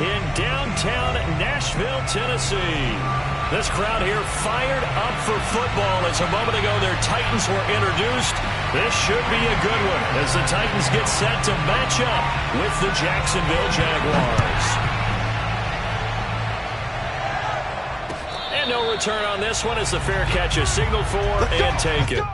in downtown Nashville, Tennessee. This crowd here fired up for football as a moment ago their Titans were introduced. This should be a good one as the Titans get set to match up with the Jacksonville Jaguars. And no return on this one as the fair catch is signaled for and taken.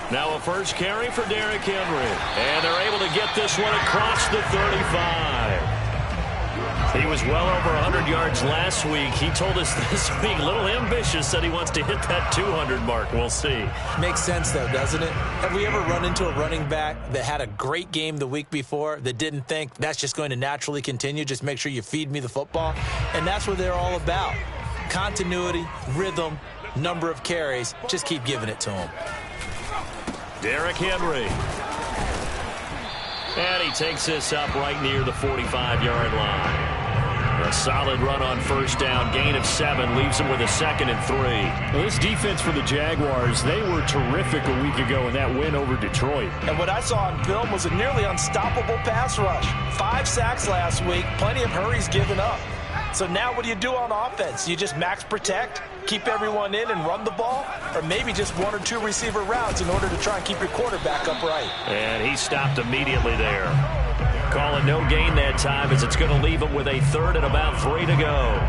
Now a first carry for Derrick Henry. And they're able to get this one across the 35. He was well over 100 yards last week. He told us this week, a little ambitious, said he wants to hit that 200 mark. We'll see. Makes sense, though, doesn't it? Have we ever run into a running back that had a great game the week before that didn't think that's just going to naturally continue? Just make sure you feed me the football. And that's what they're all about. Continuity, rhythm, number of carries. Just keep giving it to him. Derrick Henry. And he takes this up right near the 45-yard line. A solid run on first down. Gain of 7 leaves him with a 2nd and 3. Well, this defense for the Jaguars, they were terrific a week ago in that win over Detroit. And what I saw on film was a nearly unstoppable pass rush. 5 sacks last week, plenty of hurries given up. So now what do you do on offense? You just max protect, keep everyone in and run the ball, or maybe just 1 or 2 receiver routes in order to try and keep your quarterback upright. And he stopped immediately there. Call it no gain that time as it's going to leave him with a 3rd and about 3 to go.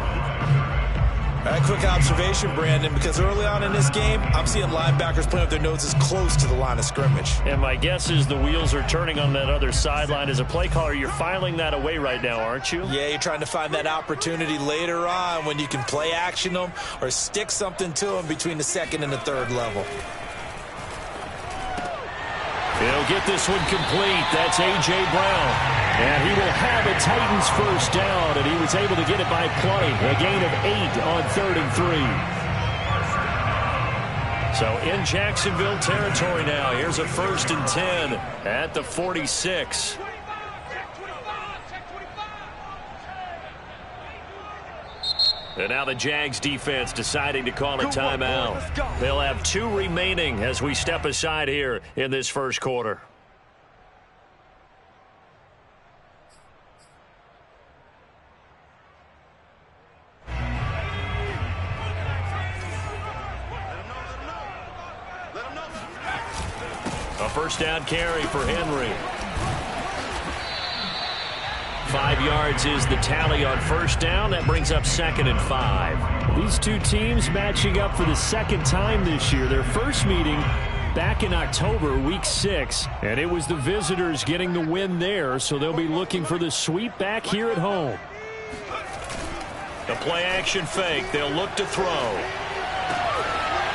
All right, quick observation, Brandon, because early on in this game, I'm seeing linebackers playing with their noses close to the line of scrimmage. And my guess is the wheels are turning on that other sideline. As a play caller, you're filing that away right now, aren't you? Yeah, you're trying to find that opportunity later on when you can play action them or stick something to them between the 2nd and the 3rd level. He'll get this one complete. That's A.J. Brown. And he will have a Titans first down, and he was able to get it by plenty. A gain of 8 on 3rd and 3. So in Jacksonville territory now. Here's a 1st and 10 at the 46. And now the Jags defense deciding to call a timeout. They'll have 2 remaining as we step aside here in this first quarter. A first down carry for Henry. 5 yards is the tally on first down. That brings up 2nd and 5. These two teams matching up for the 2nd time this year. Their first meeting back in October, week 6. And it was the visitors getting the win there, so they'll be looking for the sweep back here at home. The play action fake. They'll look to throw.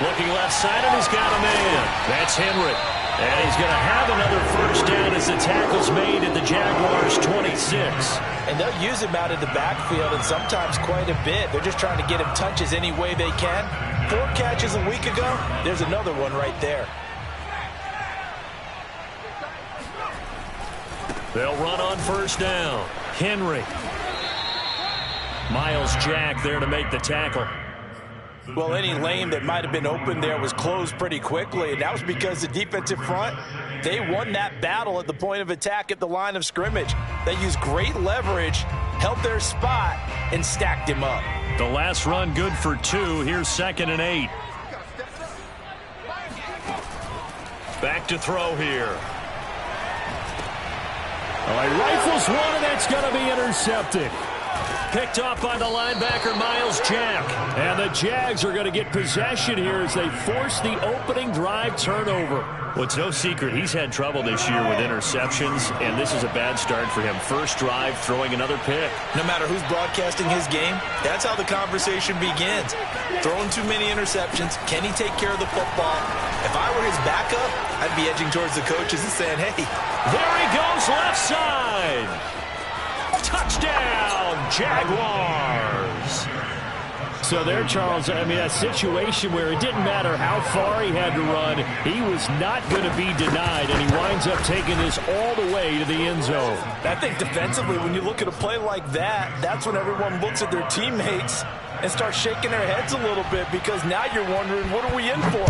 Looking left side, and he's got a man. That's Henry. And he's going to have another first down as the tackle's made at the Jaguars' 26. And they'll use him out of the backfield, and sometimes quite a bit. They're just trying to get him touches any way they can. 4 catches a week ago. There's another one right there. They'll run on first down. Henry. Myles Jack there to make the tackle. Well, any lane that might have been open there was closed pretty quickly, and that was because the defensive front, they won that battle at the point of attack at the line of scrimmage. They used great leverage, held their spot, and stacked him up. The last run good for 2. Here's 2nd and 8. Back to throw here. All right, rifles one, and that's going to be intercepted. Picked off by the linebacker, Myles Jack. And the Jags are going to get possession here as they force the opening drive turnover. Well, it's no secret he's had trouble this year with interceptions, and this is a bad start for him. First drive, throwing another pick. No matter who's broadcasting his game, that's how the conversation begins. Throwing too many interceptions. Can he take care of the football? If I were his backup, I'd be edging towards the coaches and saying, hey. There he goes, left side. Touchdown, Jaguars. so there, Charles. I mean, a situation where it didn't matter how far he had to run. He was not going to be denied, and he winds up taking this all the way to the end zone. I think defensively, when you look at a play like that, that's when everyone looks at their teammates and starts shaking their heads a little bit, because now you're wondering, what are we in for?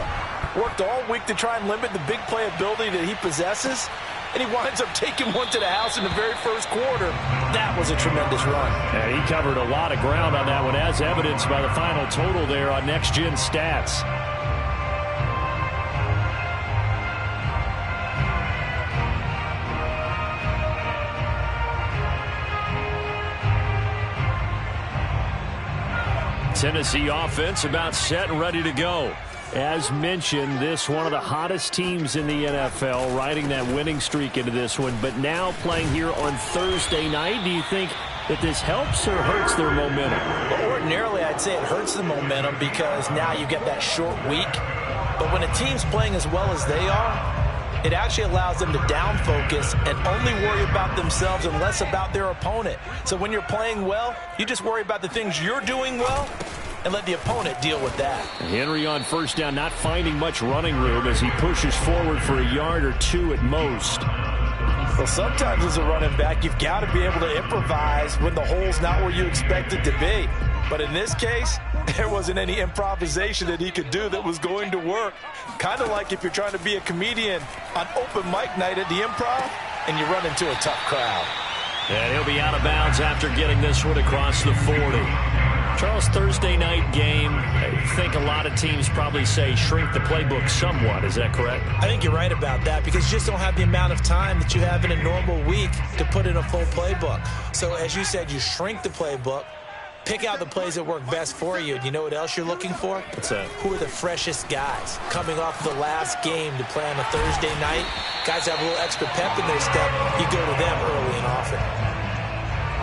Worked all week to try and limit the big play ability that he possesses, and he winds up taking one to the house in the very first quarter. That was a tremendous run. And he covered a lot of ground on that one, as evidenced by the final total there on Next Gen Stats. Tennessee offense about set and ready to go. As mentioned, this one of the hottest teams in the NFL, riding that winning streak into this one, but now playing here on Thursday night. Do you think that this helps or hurts their momentum? Well, ordinarily, I'd say it hurts the momentum, because now you get that short week. But when a team's playing as well as they are, it actually allows them to down focus and only worry about themselves and less about their opponent. So when you're playing well, you just worry about the things you're doing well and let the opponent deal with that. Henry on first down, not finding much running room as he pushes forward for a yard or two at most. Well, sometimes as a running back, you've got to be able to improvise when the hole's not where you expect it to be. But in this case, there wasn't any improvisation that he could do that was going to work. Kind of like if you're trying to be a comedian on open mic night at the Improv and you run into a tough crowd. And he'll be out of bounds after getting this one across the 40. Charles, Thursday night game, I think a lot of teams probably say shrink the playbook somewhat. Is that correct? I think you're right about that, because you just don't have the amount of time that you have in a normal week to put in a full playbook. So as you said, you shrink the playbook, pick out the plays that work best for you. And you know what else you're looking for? What's that? Who are the freshest guys coming off the last game to play on a Thursday night? Guys have a little extra pep in their step. You go to them early and often.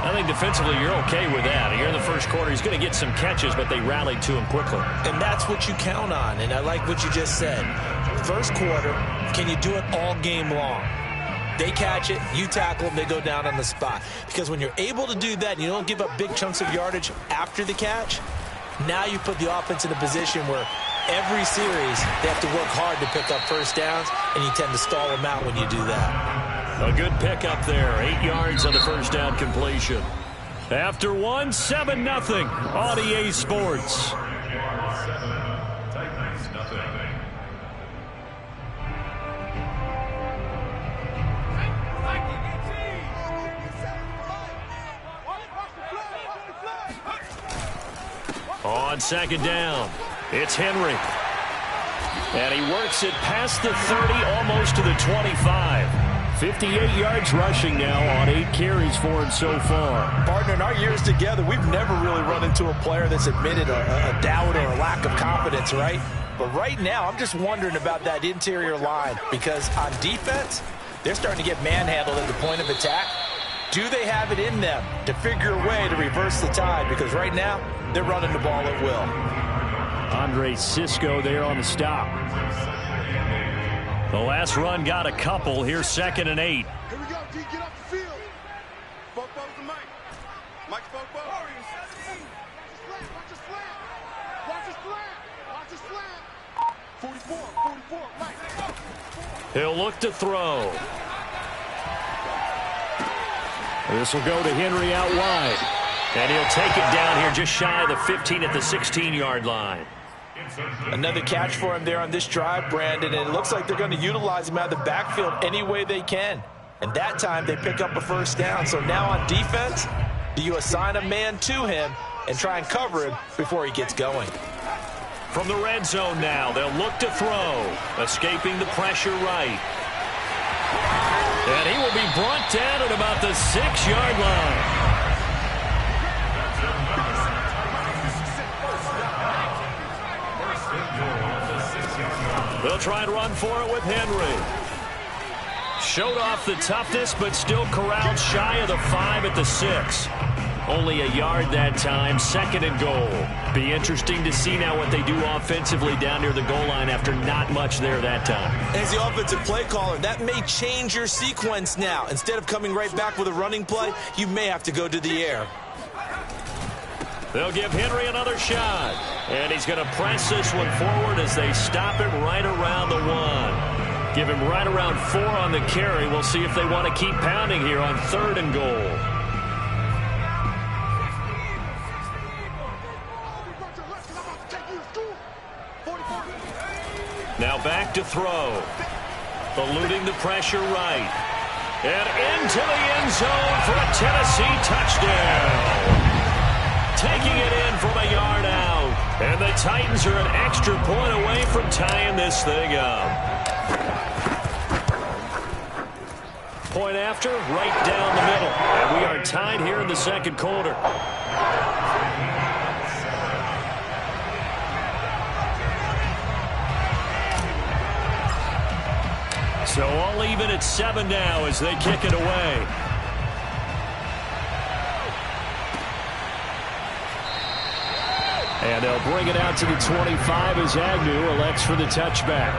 I think defensively you're okay with that. Here in the first quarter, he's going to get some catches, but they rallied to him quickly. And that's what you count on, and I like what you just said. First quarter, can you do it all game long? They catch it, you tackle them, they go down on the spot. Because when you're able to do that and you don't give up big chunks of yardage after the catch, now you put the offense in a position where every series they have to work hard to pick up first downs, and you tend to stall them out when you do that. A good pickup there. 8 yards on the first down completion. After 7-0 on EA Sports. On second down, it's Henry. And he works it past the 30, almost to the 25. 58 yards rushing now on 8 carries for him so far. Partner, in our years together, we've never really run into a player that's admitted a doubt or a lack of confidence, right? But right now, I'm just wondering about that interior line, because on defense, they're starting to get manhandled at the point of attack. Do they have it in them to figure a way to reverse the tide? Because right now, they're running the ball at will. Andre Cisco there on the stop. The last run got a couple. Here's 2nd and 8. Here we go, D. Get off the field. Spoke both to Mike. Mike spoke both. Watch his slam. Watch his slam. Watch his slam. 44, Mike. He'll look to throw. This will go to Henry out wide. And he'll take it down here just shy of the 15 at the 16-yard line. Another catch for him there on this drive, Brandon, and it looks like they're going to utilize him out of the backfield any way they can. And that time they pick up a first down. So now on defense, do you assign a man to him and try and cover him before he gets going? From the red zone now, they'll look to throw, escaping the pressure right. And he will be brought down at about the 6-yard line. They'll try and run for it with Henry. Showed off the toughness, but still corralled shy of the 5 at the 6. Only a yard that time, 2nd and goal. Be interesting to see now what they do offensively down near the goal line after not much there that time. As the offensive play caller, that may change your sequence now. Instead of coming right back with a running play, you may have to go to the air. They'll give Henry another shot. And he's going to press this one forward as they stop him right around the 1. Give him right around 4 on the carry. We'll see if they want to keep pounding here on 3rd and goal. Now back to throw. Eluding the pressure right. And into the end zone for a Tennessee touchdown. Taking it in from a yard out. And the Titans are an extra point away from tying this thing up. Point after, right down the middle. And we are tied here in the 2nd quarter. So all even at 7 now as they kick it away. And they'll bring it out to the 25 as Agnew elects for the touchback.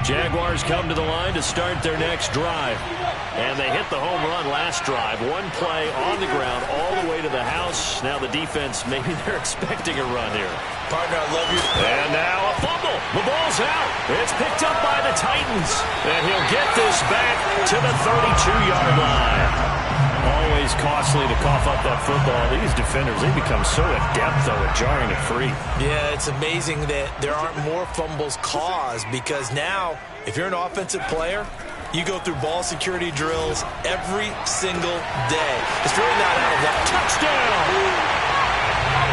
Jaguars come to the line to start their next drive. And they hit the home run last drive. 1 play on the ground all the way to the house. Now the defense, maybe they're expecting a run here. Partner, I love you. And now a fumble. The ball's out. It's picked up by the Titans. And he'll get this back to the 32-yard line. Always costly to cough up that football. These defenders, they become so adept, though, at jarring it free. Yeah, it's amazing that there aren't more fumbles caused because now, if you're an offensive player, you go through ball security drills every single day. It's really not out of luck. Touchdown!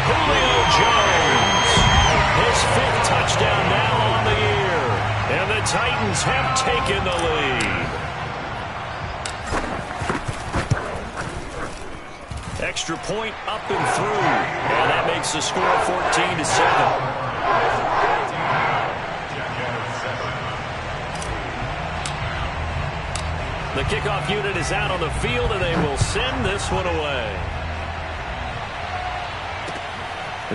Julio Jones. His 5th touchdown now on the year. And the Titans have taken the lead. Extra point up and through. And that makes the score 14-7. The kickoff unit is out on the field, and they will send this one away.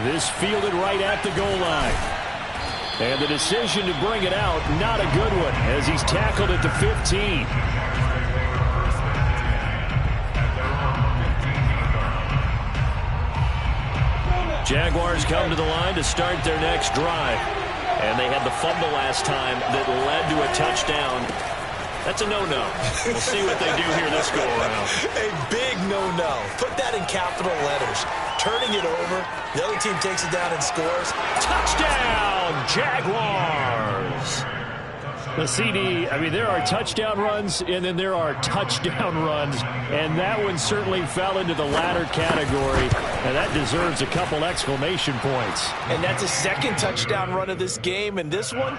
This fielded right at the goal line. And the decision to bring it out, not a good one, as he's tackled at the 15. Jaguars come to the line to start their next drive. And they had the fumble last time that led to a touchdown. That's a no-no. We'll see what they do here this go-around. A big no-no. Put that in capital letters. Turning it over. The other team takes it down and scores. Touchdown, Jaguars! The CD, I mean, there are touchdown runs, and then there are touchdown runs, and that one certainly fell into the latter category, and that deserves a couple exclamation points. And that's a 2nd touchdown run of this game, and this one,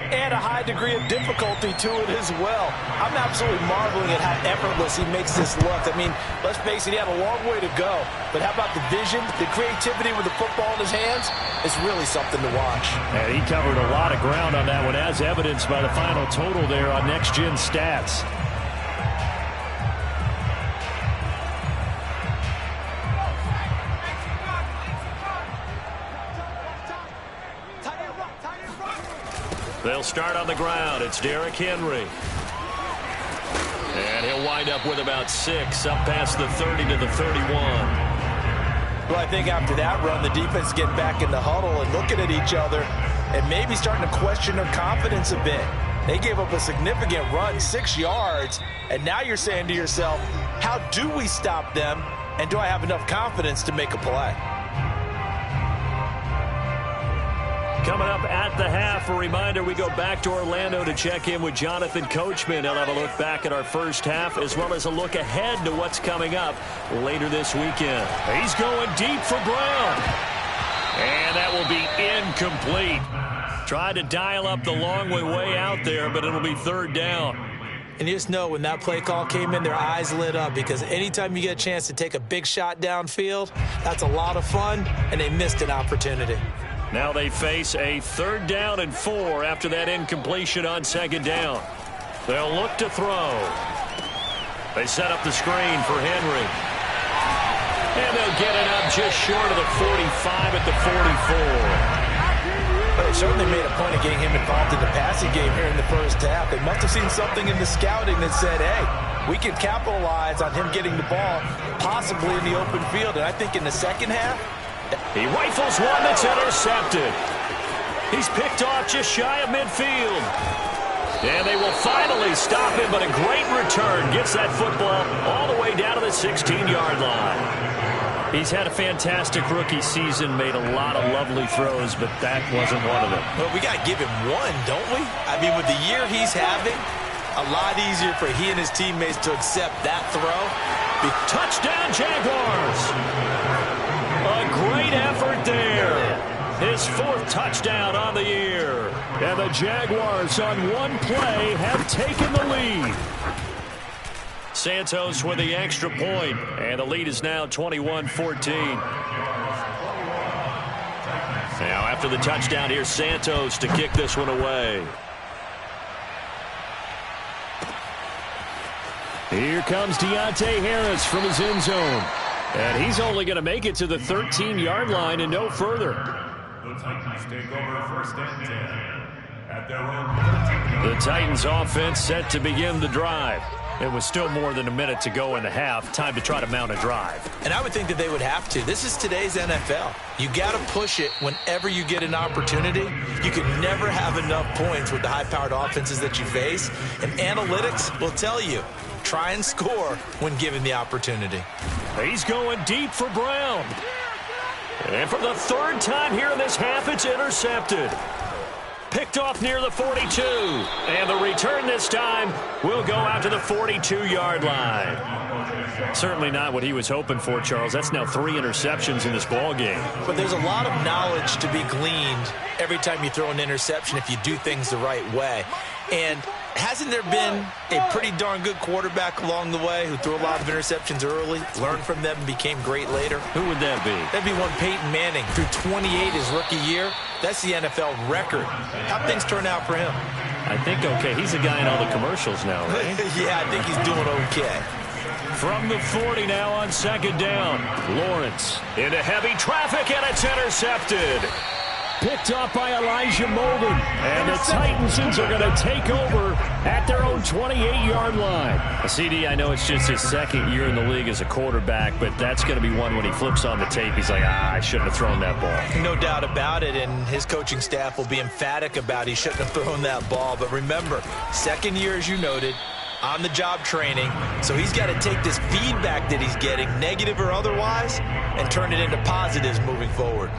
and a high degree of difficulty to it as well. I'm absolutely marveling at how effortless he makes this look. I mean, let's face it, he had a long way to go, but how about the vision, the creativity with the football in his hands? It's really something to watch. And he covered a lot of ground on that one, as evidenced by the final total there on Next Gen Stats. They'll start on the ground. It's Derrick Henry. And he'll wind up with about 6 up past the 30 to the 31. Well, I think after that run, the defense is getting back in the huddle and looking at each other and maybe starting to question their confidence a bit. They gave up a significant run, 6 yards, and now you're saying to yourself, how do we stop them, and do I have enough confidence to make a play? Coming up at the half, a reminder, we go back to Orlando to check in with Jonathan Coachman. He'll have a look back at our first half as well as a look ahead to what's coming up later this weekend. He's going deep for Brown. And that will be incomplete. Tried to dial up the long way out there, but it'll be 3rd down. And you just know when that play call came in, their eyes lit up because anytime you get a chance to take a big shot downfield, that's a lot of fun, and they missed an opportunity. Now they face a 3rd down and 4 after that incompletion on 2nd down. They'll look to throw. They set up the screen for Henry. And they'll get it up just short of the 45 at the 44. But they certainly made a point of getting him involved in the passing game here in the first half. They must have seen something in the scouting that said, hey, we can capitalize on him getting the ball possibly in the open field. And I think in the second half, he rifles one that's intercepted. He's picked off just shy of midfield. And they will finally stop him, but a great return gets that football all the way down to the 16-yard line. He's had a fantastic rookie season, made a lot of lovely throws, but that wasn't one of them. Well, we got to give him one, don't we? I mean, with the year he's having, a lot easier for he and his teammates to accept that throw. Touchdown, Jaguars! A great effort there. His 4th touchdown on the year. And the Jaguars on one play have taken the lead. Santos with the extra point, and the lead is now 21-14. Now after the touchdown, here's Santos to kick this one away. Here comes Deontay Harris from his end zone. And he's only going to make it to the 13-yard line and no further. The Titans take over first and 10 at their own 13. The Titans offense set to begin the drive. It was still more than a minute to go in the half. Time to try to mount a drive. And I would think that they would have to. This is today's NFL. You got to push it whenever you get an opportunity. You can never have enough points with the high-powered offenses that you face. And analytics will tell you, try and score when given the opportunity. He's going deep for Brown. And for the 3rd time here in this half, it's intercepted. Picked off near the 42. And the return this time will go out to the 42-yard line. Certainly not what he was hoping for, Charles. That's now 3 interceptions in this ball game. But there's a lot of knowledge to be gleaned every time you throw an interception if you do things the right way. And hasn't there been a pretty darn good quarterback along the way who threw a lot of interceptions early, learned from them, and became great later? Who would that be? That'd be one Peyton Manning. Threw 28 his rookie year. That's the NFL record. How'd things turn out for him? I think okay. He's a guy in all the commercials now, right? Yeah, I think he's doing okay. From the 40 now on 2nd down. Lawrence into heavy traffic, and it's intercepted. Picked off by Elijah Molden. And the Titans are going to take over at their own 28-yard line. CD, I know it's just his 2nd year in the league as a quarterback, but that's going to be one when he flips on the tape. He's like, I shouldn't have thrown that ball. No doubt about it, and his coaching staff will be emphatic about he shouldn't have thrown that ball. But remember, 2nd year, as you noted, on-the-job training. So he's got to take this feedback that he's getting, negative or otherwise, and turn it into positives moving forward.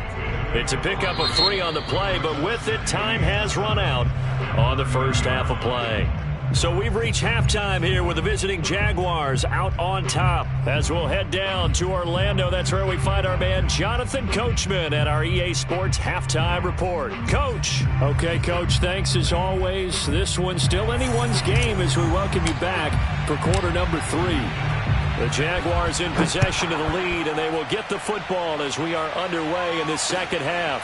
It's a pickup of 3 on the play, but with it, time has run out on the first half of play. So we've reached halftime here with the visiting Jaguars out on top. As we'll head down to Orlando, that's where we find our man Jonathan Coachman at our EA Sports Halftime Report. Coach. Okay, Coach, thanks as always. This one's still anyone's game as we welcome you back for quarter number 3. The Jaguars in possession of the lead, and they will get the football as we are underway in this second half.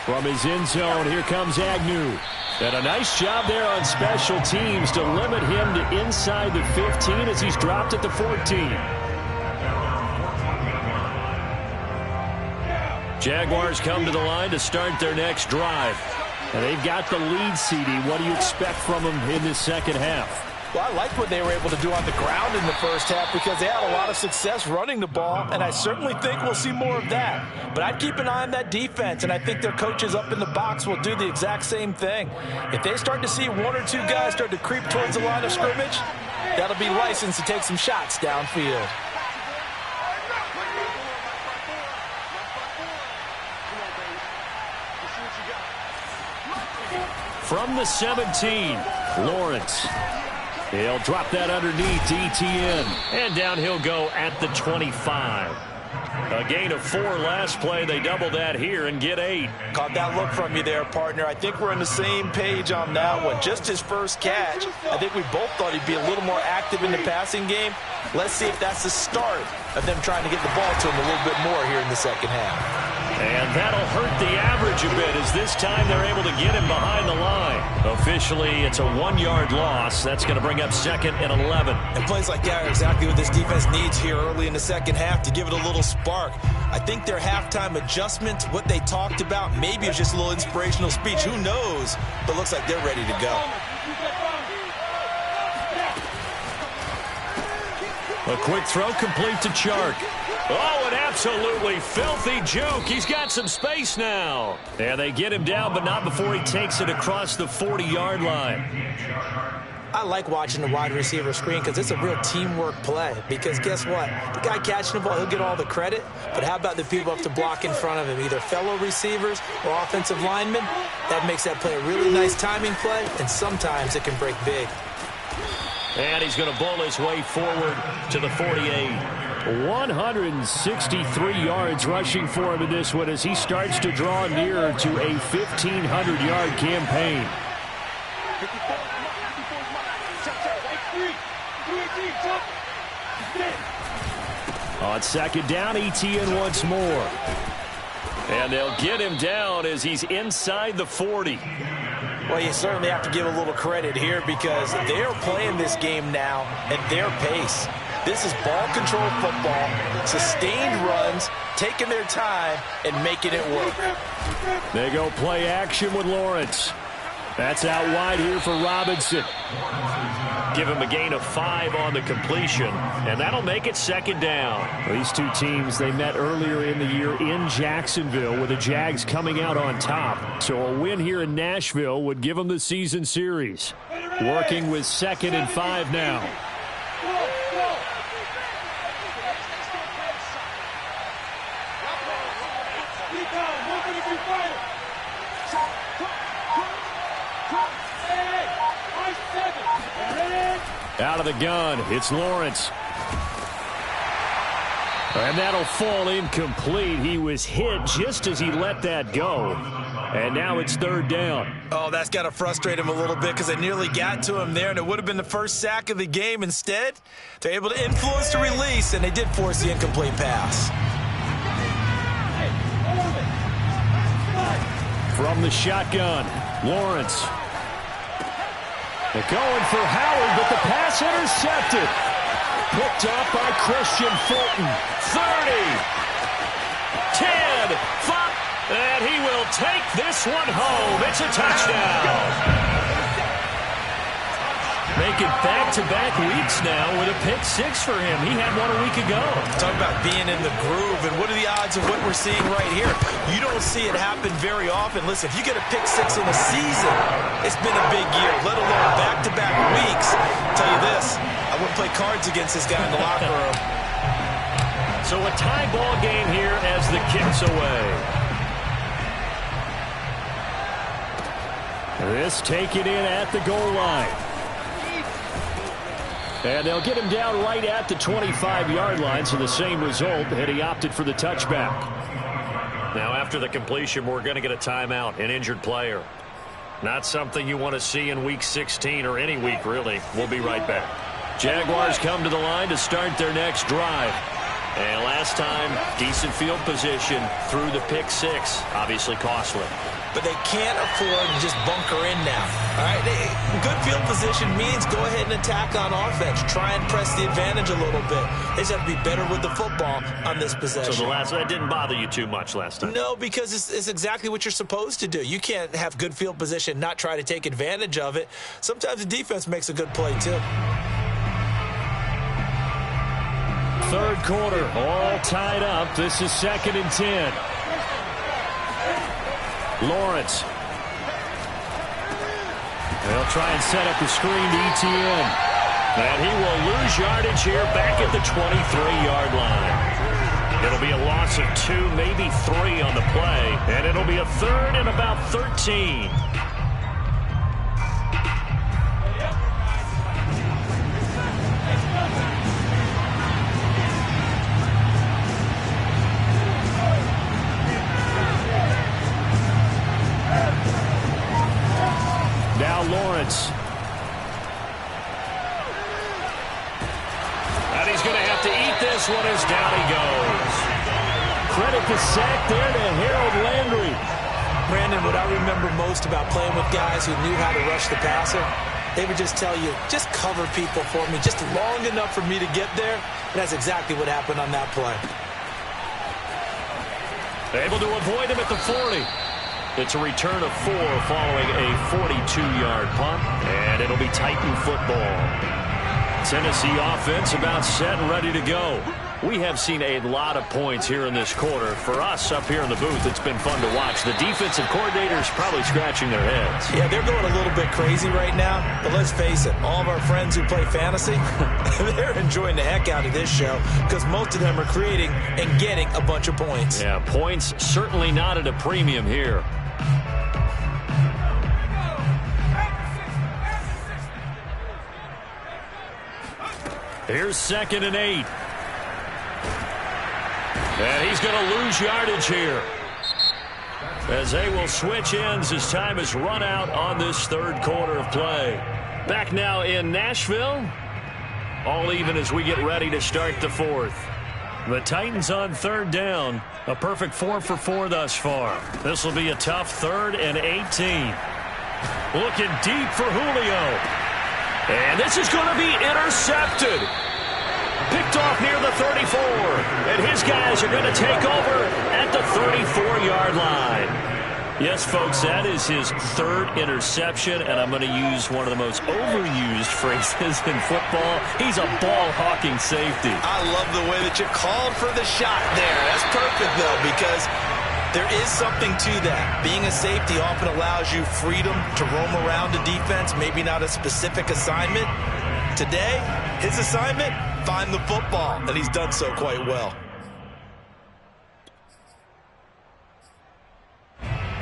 From his end zone, here comes Agnew. And a nice job there on special teams to limit him to inside the 15 as he's dropped at the 14. Jaguars come to the line to start their next drive. And they've got the lead, CD. What do you expect from them in this second half? Well, I liked what they were able to do on the ground in the first half because they had a lot of success running the ball, and I certainly think we'll see more of that. But I'd keep an eye on that defense, and I think their coaches up in the box will do the exact same thing. If they start to see 1 or 2 guys start to creep towards the line of scrimmage, that'll be licensed to take some shots downfield. From the 17, Lawrence. He'll drop that underneath to ETN. And down he'll go at the 25. A gain of 4 last play. They double that here and get 8. Caught that look from you there, partner. I think we're on the same page on that one. Just his first catch. I think we both thought he'd be a little more active in the passing game. Let's see if that's the start of them trying to get the ball to him a little bit more here in the second half. And that'll hurt the average a bit as this time they're able to get him behind the line. Officially, it's a 1-yard loss. That's going to bring up 2nd and 11. And plays like that are exactly what this defense needs here early in the second half to give it a little spark. I think their halftime adjustment, what they talked about, maybe it was just a little inspirational speech. Who knows? But looks like they're ready to go. A quick throw complete to Chark. Oh, an absolutely filthy juke. He's got some space now. And they get him down, but not before he takes it across the 40-yard line. I like watching the wide receiver screen because it's a real teamwork play. Because guess what? The guy catching the ball, he'll get all the credit. But how about the people up to block in front of him, either fellow receivers or offensive linemen? That makes that play a really nice timing play, and sometimes it can break big. And he's going to bowl his way forward to the 48. 163 yards rushing for him in this one as he starts to draw nearer to a 1,500-yard campaign. On second down, Etienne once more. And they'll get him down as he's inside the 40. Well, you certainly have to give a little credit here because they're playing this game now at their pace. This is ball control football, sustained runs, taking their time, and making it work. They go play action with Lawrence. That's out wide here for Robinson. Give him a gain of 5 on the completion, and that'll make it second down. These two teams, they met earlier in the year in Jacksonville with the Jags coming out on top. So a win here in Nashville would give them the season series. Working with 2nd and 5 now. Out of the gun, it's Lawrence. And that'll fall incomplete. He was hit just as he let that go. And now it's 3rd down. Oh, that's got to frustrate him a little bit because they nearly got to him there, and it would have been the first sack of the game. Instead, they're able to influence the release, and they did force the incomplete pass. From the shotgun, Lawrence. They're going for Howard, but the pass intercepted. Picked off by Christian Fulton. 30, 10, 5, and he will take this one home. It's a touchdown. Making back-to-back weeks now with a pick 6 for him. He had one a week ago. Talk about being in the groove, and what are the odds of what we're seeing right here? You don't see it happen very often. Listen, if you get a pick 6 in a season, it's been a big year, let alone back-to-back weeks. I'll tell you this, I wouldn't play cards against this guy in the locker room. So a tie ball game here as the kick's away. This taken in at the goal line. And they'll get him down right at the 25-yard line, so the same result, and he opted for the touchback. Now, after the completion, we're going to get a timeout, an injured player. Not something you want to see in Week 16 or any week, really. We'll be right back. Jaguars come to the line to start their next drive. And last time, decent field position through the pick 6, obviously costly. But they can't afford to just bunker in now. All right, good field position means go ahead and attack on offense. Try and press the advantage a little bit. They just have to be better with the football on this possession. So that didn't bother you too much last time? No, because it's exactly what you're supposed to do. You can't have good field position, not try to take advantage of it. Sometimes the defense makes a good play, too. 3rd quarter, all tied up. This is 2nd and 10. Lawrence. They'll try and set up the screen to Etienne. And he will lose yardage here back at the 23-yard line. It'll be a loss of 2, maybe 3 on the play. And it'll be a 3rd and about 13. Now Lawrence. And he's going to have to eat this one as down he goes. credit the sack there to Harold Landry. Brandon, what I remember most about playing with guys who knew how to rush the passer, they would just tell you, just cover people for me, just long enough for me to get there. And that's exactly what happened on that play. Able to avoid him at the 40. It's a return of 4 following a 42-yard punt, and it'll be Titan football. Tennessee offense about set and ready to go. We have seen a lot of points here in this quarter. For us up here in the booth, it's been fun to watch. The defensive coordinators probably scratching their heads. Yeah, they're going a little bit crazy right now. But let's face it, all of our friends who play fantasy, they're enjoying the heck out of this show because most of them are creating and getting a bunch of points. Yeah, points certainly not at a premium here. Here's 2nd and 8. And he's going to lose yardage here, as they will switch ends as time has run out on this 3rd quarter of play. Back now in Nashville. All even as we get ready to start the 4th. The Titans on 3rd down. A perfect 4 for 4 thus far. This will be a tough 3rd and 18. Looking deep for Julio. And this is going to be intercepted. Picked off near the 34. And his guys are going to take over at the 34-yard line. Yes, folks, that is his 3rd interception, and I'm going to use one of the most overused phrases in football. He's a ball-hawking safety. I love the way that you called for the shot there. That's perfect, though, because there is something to that. Being a safety often allows you freedom to roam around a defense, maybe not a specific assignment. Today, his assignment, find the football, and he's done so quite well.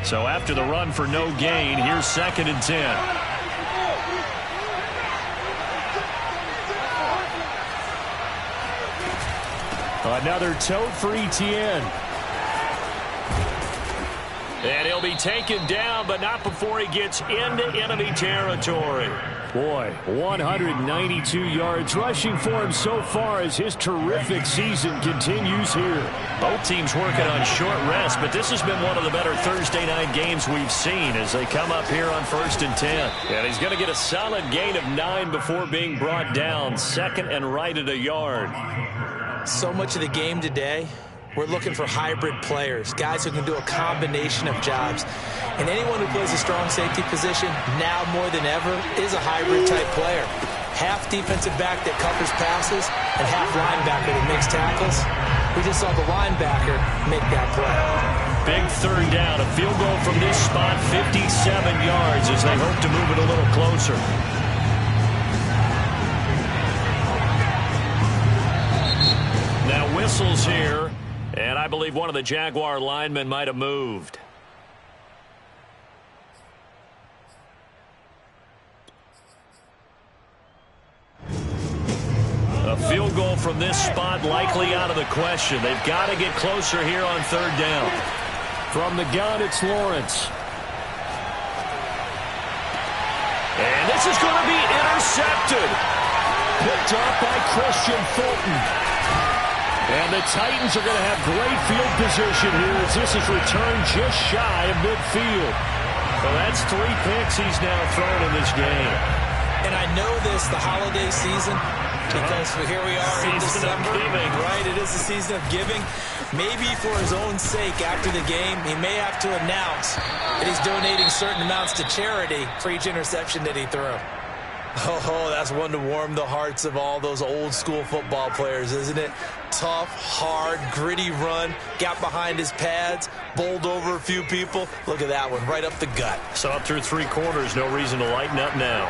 So after the run for no gain, here's 2nd and 10. Another tote for Etienne. And he'll be taken down, but not before he gets into enemy territory. Boy, 192 yards rushing for him so far as his terrific season continues here. Both teams working on short rest, but this has been one of the better Thursday night games we've seen as they come up here on 1st and 10. And he's going to get a solid gain of 9 before being brought down. 2nd and right at a yard. So much of the game today, we're looking for hybrid players, guys who can do a combination of jobs. And anyone who plays a strong safety position, now more than ever, is a hybrid-type player. Half defensive back that covers passes and half linebacker that makes tackles. We just saw the linebacker make that play. Big 3rd down, a field goal from this spot, 57 yards as they hope to move it a little closer. Now whistles here. And I believe one of the Jaguar linemen might have moved. A field goal from this spot likely out of the question. They've got to get closer here on 3rd down. From the gun, it's Lawrence. And this is going to be intercepted. Picked up by Christian Fulton. And the Titans are going to have great field position here as this is returned just shy of midfield. Well, that's 3 picks he's now thrown in this game. And I know this, the holiday season, because here we are in December. Right, it is the season of giving. Maybe for his own sake after the game, he may have to announce that he's donating certain amounts to charity for each interception that he threw. Oh, that's one to warm the hearts of all those old school football players, isn't it? Tough, hard, gritty run, got behind his pads, bowled over a few people. Look at that one, right up the gut. So up through 3 quarters, no reason to lighten up now.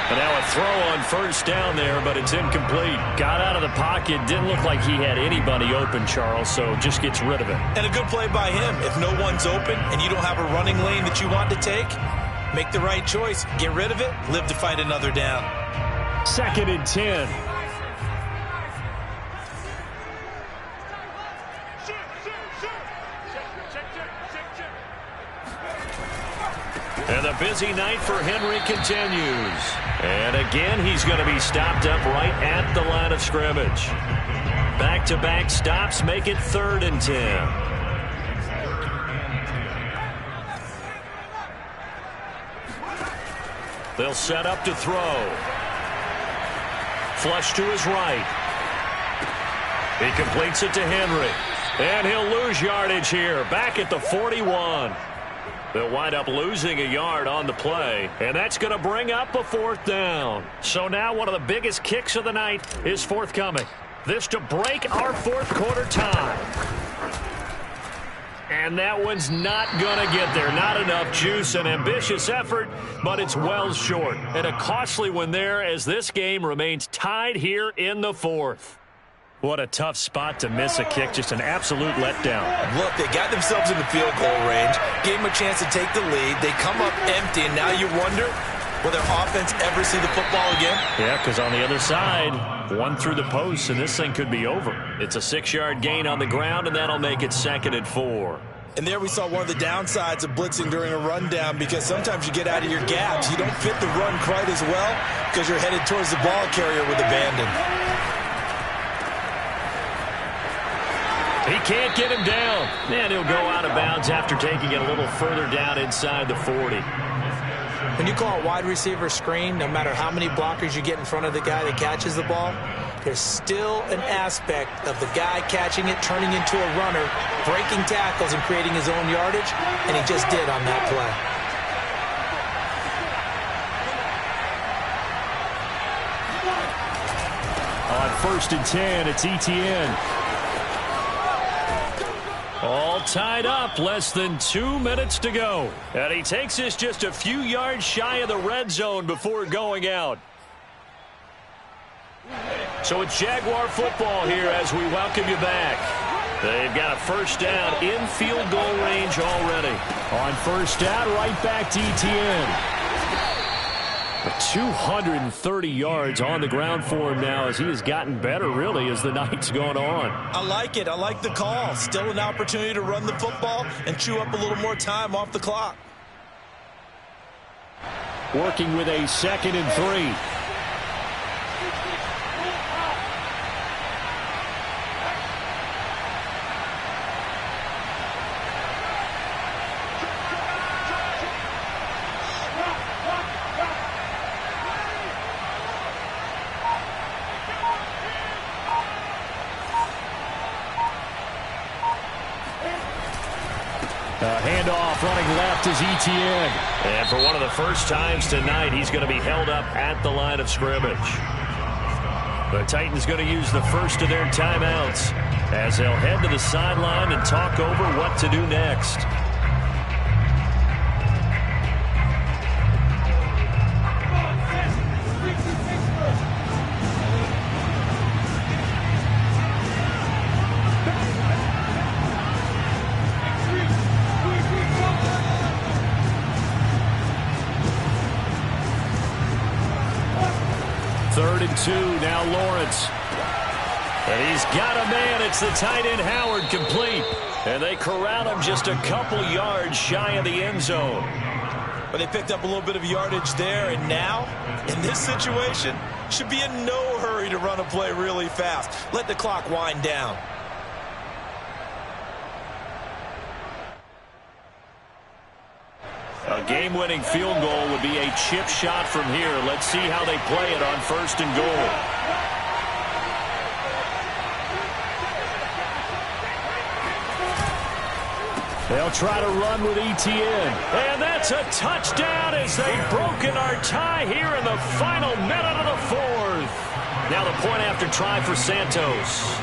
And now a throw on 1st down there, but it's incomplete. Got out of the pocket, didn't look like he had anybody open, Charles, so just gets rid of it. And a good play by him. If no one's open and you don't have a running lane that you want to take, make the right choice. Get rid of it. Live to fight another down. 2nd and 10. And the busy night for Henry continues. And again, he's going to be stopped up right at the line of scrimmage. Back-to-back stops make it 3rd and 10. They'll set up to throw. Flush to his right. He completes it to Henry. And he'll lose yardage here. Back at the 41. They'll wind up losing a yard on the play. And that's going to bring up a 4th down. So now one of the biggest kicks of the night is forthcoming. This to break our 4th quarter tie. And that one's not going to get there. Not enough juice. An ambitious effort, but it's well short. And a costly one there as this game remains tied here in the 4th. What a tough spot to miss a kick. Just an absolute letdown. Look, they got themselves in the field goal range, gave them a chance to take the lead. They come up empty, and now you wonder, will their offense ever see the football again? Yeah, because on the other side, one through the post, and this thing could be over. It's a 6-yard gain on the ground, and that'll make it 2nd and 4. And there we saw one of the downsides of blitzing during a rundown, because sometimes you get out of your gaps. You don't fit the run quite as well because you're headed towards the ball carrier with abandon. He can't get him down. And he'll go out of bounds after taking it a little further down inside the 40. When you call a wide receiver screen, no matter how many blockers you get in front of the guy that catches the ball, there's still an aspect of the guy catching it, turning into a runner, breaking tackles and creating his own yardage, and he just did on that play. On 1st and 10, it's Etienne. All tied up, less than 2 minutes to go. And he takes us just a few yards shy of the red zone before going out. So it's Jaguar football here as we welcome you back. They've got a 1st down in field goal range already. On 1st down, right back to Etienne. 230 yards on the ground for him now as he has gotten better, really, as the night's gone on. I like it. I like the call. Still an opportunity to run the football and chew up a little more time off the clock. Working with a 2nd and 3. Handoff running left is Etienne. And for one of the first times tonight, he's going to be held up at the line of scrimmage. The Titans going to use the first of their timeouts as they'll head to the sideline and talk over what to do next. Two, now Lawrence. And he's got a man. It's the tight end Howard, complete. And they corral him just a couple yards shy of the end zone. But they picked up a little bit of yardage there, and now, in this situation, should be in no hurry to run a play really fast. Let the clock wind down. A game-winning field goal would be a chip shot from here. Let's see how they play it on 1st and goal. They'll try to run with Etienne. And that's a touchdown as they've broken our tie here in the final minute of the 4th. Now the point after try for Santos.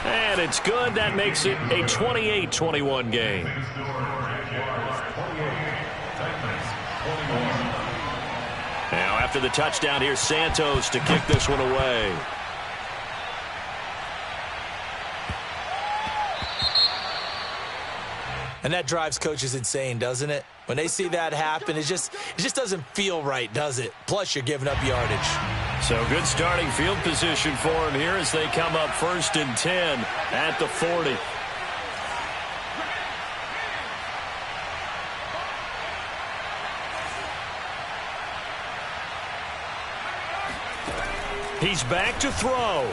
And it's good. That makes it a 28-21 game. Now after the touchdown, here's Santos to kick this one away. And that drives coaches insane, doesn't it? When they see that happen, it just doesn't feel right, does it? Plus, you're giving up yardage. So good starting field position for him here as they come up 1st and 10 at the 40. He's back to throw.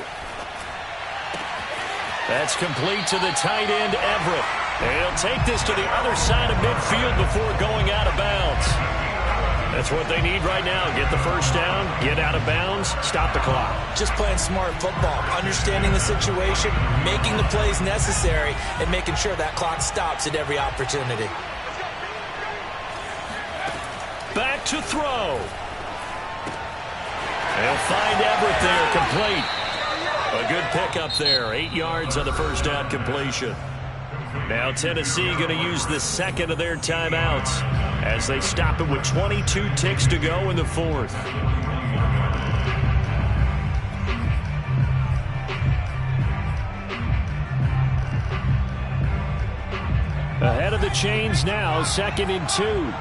That's complete to the tight end, Everett. And he'll take this to the other side of midfield before going out of bounds. That's what they need right now. Get the first down, get out of bounds, stop the clock. Just playing smart football, understanding the situation, making the plays necessary, and making sure that clock stops at every opportunity. Back to throw. They'll find Everett there, complete. A good pickup there, 8 yards on the first down completion. Now Tennessee going to use the second of their timeouts as they stop it with 22 ticks to go in the fourth. Ahead of the chains now, 2nd and 2.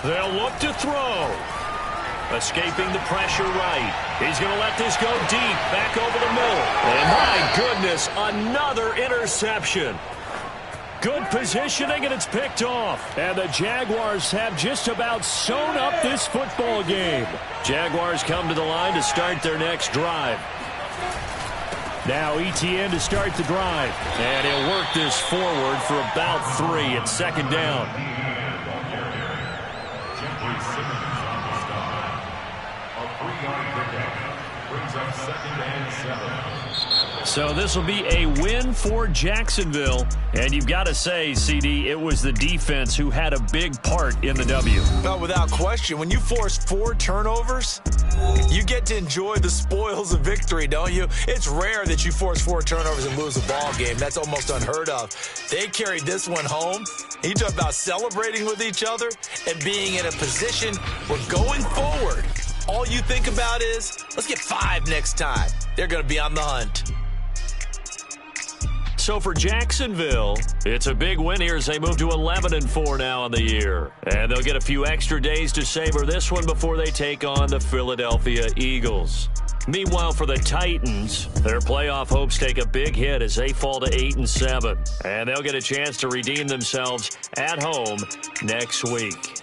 They'll look to throw. Escaping the pressure right. He's going to let this go deep, back over the middle. And my goodness, another interception. Good positioning, and it's picked off. And the Jaguars have just about sewn up this football game. Jaguars come to the line to start their next drive. Now Etienne to start the drive. And he'll work this forward for about 3 at 2nd down. So this will be a win for Jacksonville. And you've got to say, CD, it was the defense who had a big part in the W. Well, without question, when you force 4 turnovers, you get to enjoy the spoils of victory, don't you? It's rare that you force 4 turnovers and lose a ball game. That's almost unheard of. They carried this one home. You talk about celebrating with each other and being in a position where going forward, all you think about is, let's get 5 next time. They're going to be on the hunt. So for Jacksonville, it's a big win here as they move to 11-4 now on the year. And they'll get a few extra days to savor this one before they take on the Philadelphia Eagles. Meanwhile, for the Titans, their playoff hopes take a big hit as they fall to 8-7. And they'll get a chance to redeem themselves at home next week.